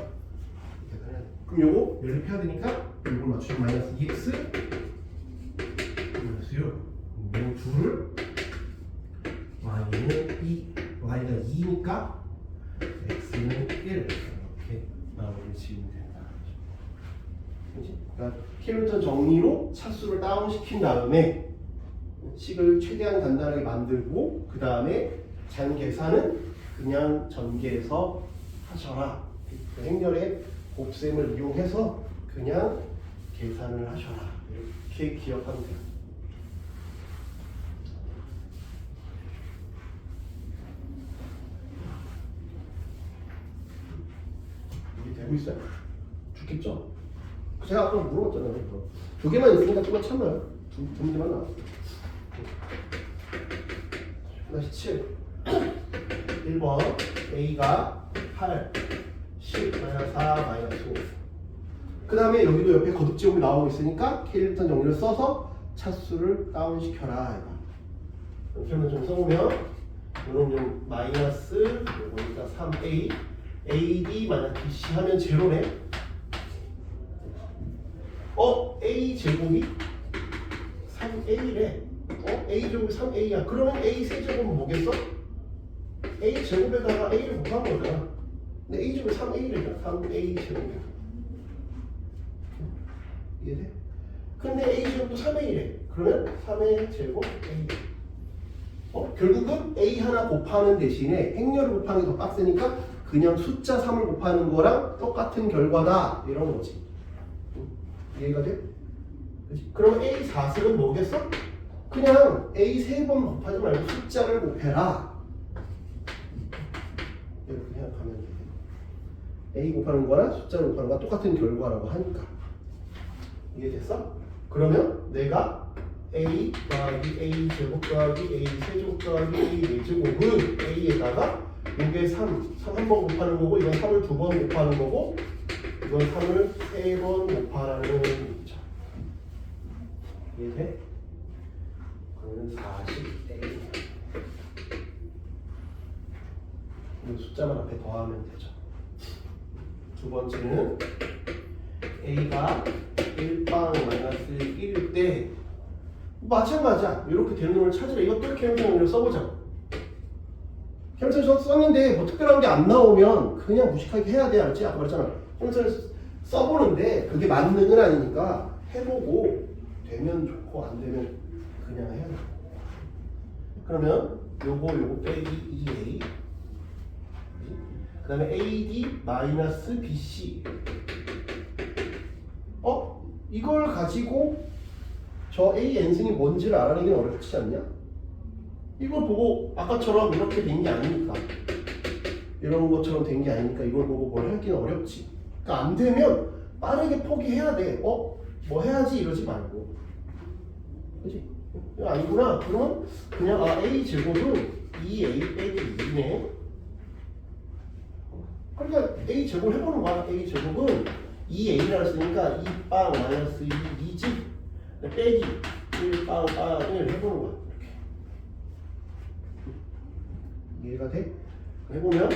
계산해야 돼. 그럼 요거 연립해야 되니까 이걸 맞추면 마이너스 2x 마이너스 6 요 둘을 y는 2 y가 2니까 x는 1 이렇게 마무리를 지으면 된다. 그렇지? 그러니까 캐밀턴 정리로 차수를 다운시킨 다음에 식을 최대한 간단하게 만들고 그 다음에 잔 계산은 그냥 전개해서 하셔라. 그 행렬의 곱셈을 이용해서 그냥 계산을 하셔라. 이렇게 기억하면 돼요. 주고 있어요? 죽겠죠? 제가 아까 물어봤잖아요. 두 개만 있으니까 조금 참아요. 두 개만 나왔어요. 다시 7. 1번 A가 8, 10, 마이너스 4, 마이너스 5. 그 다음에 여기도 옆에 거듭제곱이 나오고 있으니까 K1부터 정리를 써서 차수를 다운시켜라. 표현을 좀 써보면 이런 좀 마이너스 요거니까 3A AD 마이너스 BC 하면 제로네. A 제곱이 3A래. A 제곱이 3A야. 그러면 A 세제곱은 뭐겠어? A 제곱에다가 A를 곱한 거잖아. 근데 A 제곱이 3A래잖아. 3A 제곱이야. 이해돼? 근데 A 제곱도 3A래. 그러면 3A 제곱 A. 결국은 A 하나 곱하는 대신에 행렬을 곱하는 게 더 빡세니까 그냥 숫자 3을 곱하는 거랑 똑같은 결과다. 이런 거지. 이해가 돼? 그치? 그럼 A 4승은 뭐겠어? 그냥 A 3번 곱하지 말고 숫자를 곱해라. 이렇게 생각하면 돼. A 곱하는 거랑 숫자를 곱하는 거랑 똑같은 결과라고 하니까. 이해됐어? 그러면 내가 A 더하기 A 제곱 더하기 A 세제곱 더하기 A 4제곱은 A에다가 이게 3 한 번 곱하는 거고 이건 3을 2번 곱하는 거고 이건 3을 3번 곱하라는 얘기죠. 이해돼? 그러면 40A 이 숫자만 앞에 더하면 되죠. 두 번째는 A가 1빵 마이너스 1일 때 마찬가지야. 이렇게 되는 놈을 찾으라. 이것도 계획형으로 써보자. 계획형을 썼는데 뭐 특별한 게 안 나오면 그냥 무식하게 해야 돼. 알지? 아까 말했잖아. 계획형을 써보는데 그게 맞는 건 아니니까 해보고 되면 좋고 안 되면 그냥 해야 돼. 그러면 요거 빼기 2A 그 다음에 AD 마이너스 BC 이걸 가지고 저 A n승이 뭔지를 알아내기는 어렵지 않냐? 이걸 보고 아까처럼 이렇게 된 게 아니니까 이런 것처럼 된 게 아니니까 이걸 보고 뭘 하기는 어렵지. 그러니까 안 되면 빠르게 포기해야 돼. 뭐 해야지 이러지 말고. 그치? 이거 아니구나. 그러면 그냥 A 제곱은 2A 빼기 2네. 그러니까 A 제곱 해보는 거야. A 제곱은 2A라고 했으니까 2빵 마이너스 2지 빼기 1빵 빵을 해보는 거야. 이렇게. 이해가 돼? 해보면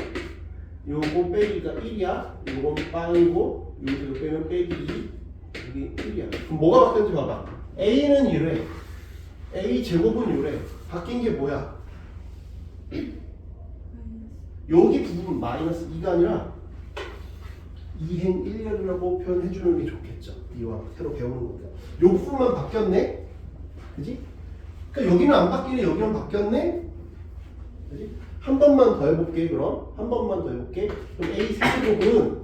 요거 빼기가 1이야. 요건 빵이고 여기서 빼면 빼기 2 이게 1이야. 그럼 뭐가 바뀌었는지 봐봐. A는 이래. A 제곱은 이래. 바뀐 게 뭐야? 여기 부분 마이너스 2가 아니라 2행 1렬이라고 표현해주는 게 좋겠죠. 이와 새로 배우는 거니까. 요 부분만 바뀌었네? 그지? 그러니까 여기는 안 바뀌네, 여기는 바뀌었네? 그지? 한 번만 더 해볼게, 그럼. 한 번만 더 해볼게. 그럼 A 세제곱은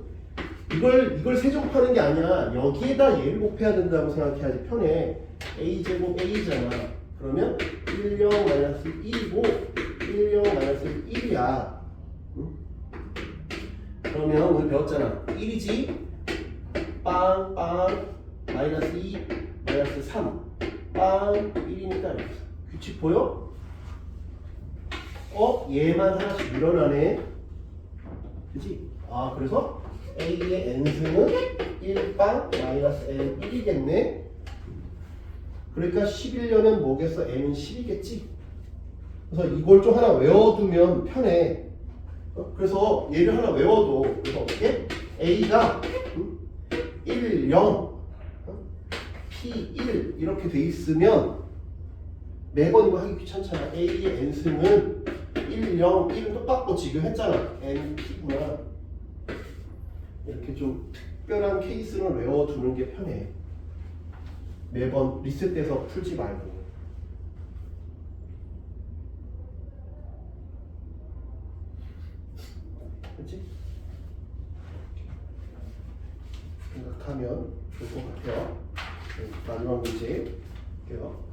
이걸 세제곱하는 게 아니야. 여기에다 얘를 곱해야 된다고 생각해야지 편해. A 제곱 A잖아. 그러면 1령 마이너스 1이고 1령 마이너스 1이야. 응? 그러면 오늘 배웠잖아. 1이지? 빵, 마이너스 2, 마이너스 3. 빵, 1이니까 이렇게. 규칙 보여? 얘만 하나씩 늘어나네. 그치? 그래서 A의 n승은 1빵 마이너스 n 1이겠네. 그러니까 11년은 뭐겠어? n은 10이겠지? 그래서 이걸 좀 하나 외워두면 편해. 그래서 얘를 하나 외워도 그래서 어떻게? A가 1, 0, P1 이렇게 돼 있으면 매번 이거 하기 귀찮잖아. A의 n승은 1, 0, 1은 똑같고 지금 했잖아. NP구나. 이렇게 좀 특별한 케이스를 외워두는 게 편해. 매번 리셋돼서 풀지 말고. 그치? 생각하면 좋을 것 같아요. 마지막 문제 볼게요.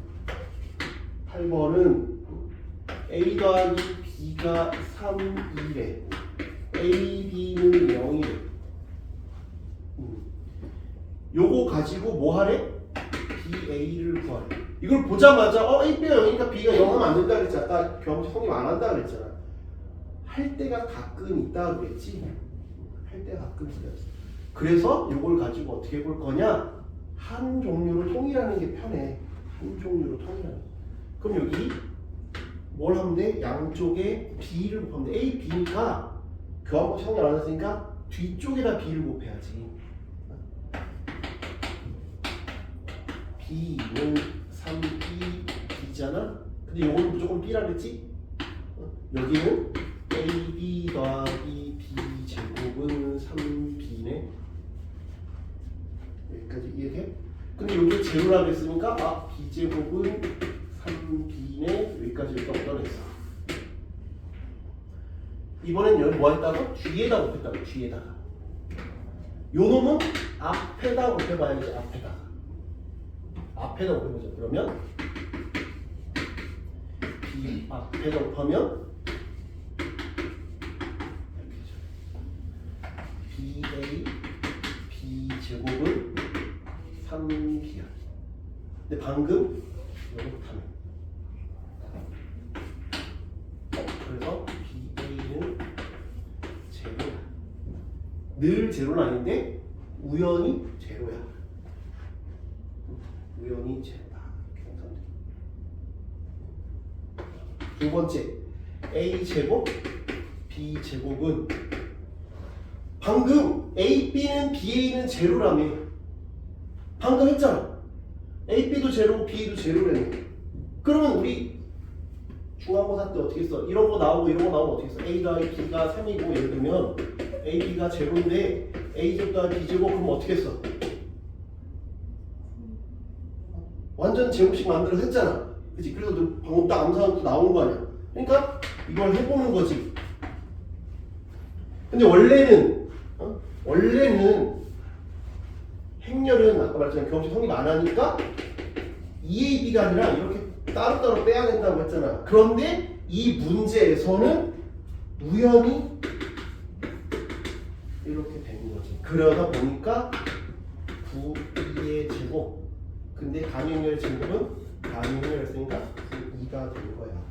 8번은 A 더하기 B가 3, 2래. A, B는 0이래. 요거 가지고 뭐 하래? BA를 구하래. 이걸 보자마자 A가 0이니까 B가 0 하면 안 된다 그랬지. 아까 교합식 성립 안 한다 그랬잖아. 할 때가 가끔 있다 그랬지. 할 때가 가끔 있다 그랬지. 그래서 요걸 가지고 어떻게 볼 거냐? 한 종류로 통일하는 게 편해. 한 종류로 통일하는. 그럼 여기 뭘 하면 돼? 양쪽에 B를 곱하면 돼. A, B니까 교합식 성립 안 했으니까 뒤쪽에다 B를 곱해야지. B는 3B, B잖아? 근데 요거는 무조건 B라 그랬지? 여기는 AB 더하기 B 제곱은 3B네. 여기까지 이해돼? 근데 여기 제로라 그랬으니까 B 제곱은 3B네. 여기까지 이렇게 얻어냈어. 이번엔 여기 뭐 했다고? 뒤에다 곱했다고. 뒤에다가. 요 놈은 앞에다 곱해봐야지. 앞에다 곱해보자. 그러면 B 앞에다 곱하면 BA B 제곱은 3B야. 근데 방금 이거 못하네. 그래서 BA는 제로야. 늘 제로는 아닌데 우연히 제로야. 우연히 제로다. 두 번째 A 제곱 B 제곱은 방금 A, B는 BA는 제로라며. 방금 했잖아. A, B도 제로고 BA도 제로라며. 그러면 우리 중간고사 때 어떻게 했어? 이런 거 나오고 이런 거 나오면 어떻게 했어? A 더하기 B가 3이고 예를 들면 A, B가 제로인데 A 제곱 더하기 B 제곱 그럼 어떻게 했어? 완전 제곱식 만들어서 했잖아. 그치? 그래서 너 방금 딱 암산하고 나온 거 아니야. 그러니까 이걸 해보는 거지. 근데 원래는 행렬은 아까 말했잖아. 교합식 성립 안 하니까 EAB가 아니라 이렇게 따로따로 빼야 된다고 했잖아. 그런데 이 문제에서는 우연히 이렇게 된 거지. 그러다 보니까 9, 2의 제곱. 근데 단위행렬의 제곱은 단위행렬이었으니까 2가 된 거야.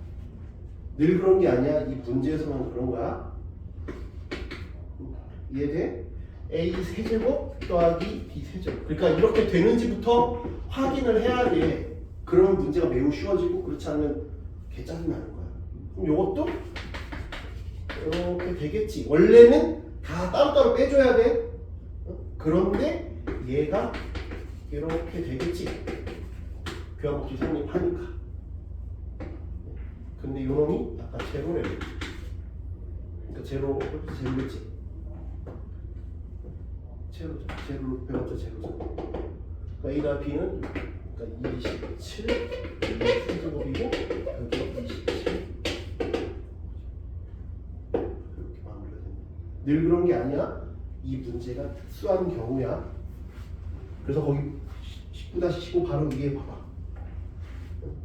늘 그런 게 아니야. 이 문제에서만 그런 거야. 이해돼? A 세제곱 더하기 B 세제곱. 그러니까 이렇게 되는지부터 확인을 해야 돼. 그러면 문제가 매우 쉬워지고 그렇지 않으면 개짜증 나는 거야. 그럼 이것도 이렇게 되겠지. 원래는 다 따로따로 빼줘야 돼. 그런데 얘가 이렇게 되겠지. 교합법칙 성립하니까. 근데 요놈이 아까 제로래. 그러니까 제로겠지. 제로로 배웠죠. 제로죠. 그러니까 A가 B는 그러니까 27 세제곱이고 여기 27 이렇게 마무리가 됩니다. 늘 그런 게 아니야. 이 문제가 특수한 경우야. 그래서 거기 19-19 바로 위에 봐봐.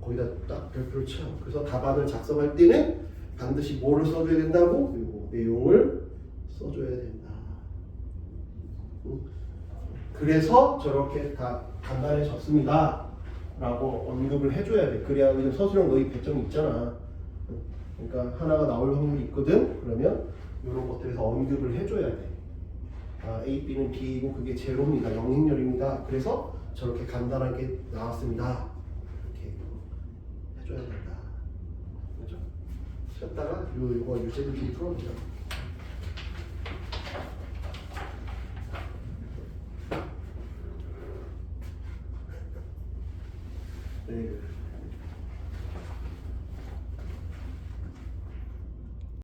거기다 딱 별표를 쳐. 그래서 답안을 작성할 때는 반드시 뭐를 써줘야 된다고? 그리고 내용을 써줘야 된다. 그래서 저렇게 다 간단해졌습니다 라고 언급을 해줘야 돼. 그래야 요즘 서술형 너희 배점이 있잖아. 그러니까 하나가 나올 확률이 있거든. 그러면 이런 것들에서 언급을 해줘야 돼. A, B는 B이고 그게 제로입니다. 영행렬입니다. 그래서 저렇게 간단하게 나왔습니다. 이렇게 해줘야 된다. 그렇죠? 쉬었다가 이거 유제들 좀 풀어보자. 네.